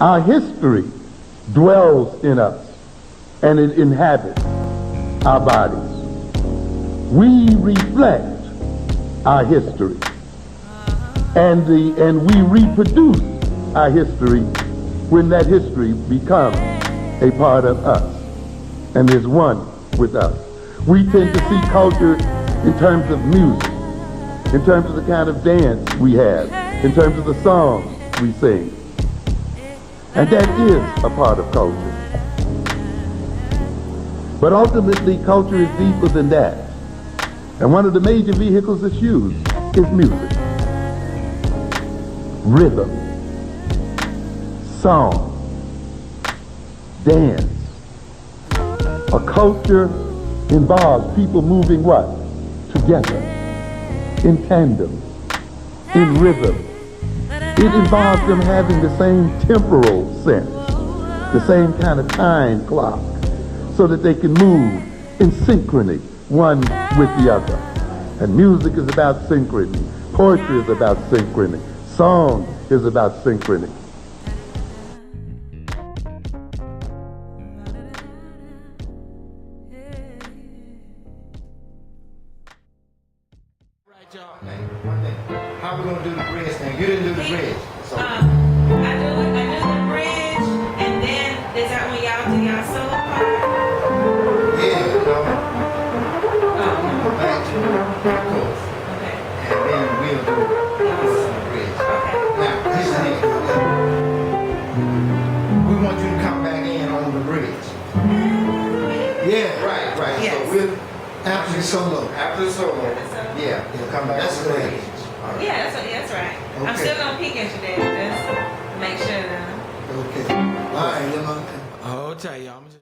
Our history dwells in us and it inhabits our bodies. We reflect our history and we reproduce our history when that history becomes a part of us and is one with us. We tend to see culture in terms of music, in terms of the kind of dance we have, in terms of the songs we sing. And that is a part of culture. But ultimately, culture is deeper than that. And one of the major vehicles it's used is music. Rhythm, song, dance. A culture involves people moving what? Together, in tandem, in rhythm. It involves them having the same temporal sense, the same kind of time clock, so that they can move in synchrony, one with the other. And music is about synchrony. Poetry is about synchrony. Song is about synchrony. Right, y'all. One thing. How we gonna do the bridge thing? You didn't do the bridge. So. I do the bridge, and then is that when y'all do y'all solo part? Yeah, back to the chorus. Okay. And then we'll do the bridge. Okay. Now, this thing, we want you to come back in on the bridge. Yeah, right. Yes. So we'll after the solo. After the solo. Yeah, you'll come back That's on the great. bridge. All right. Yeah, that's right. I'm Okay. still gonna peek at you there, just make sure that. Okay. All right, then, Hold tight, y'all.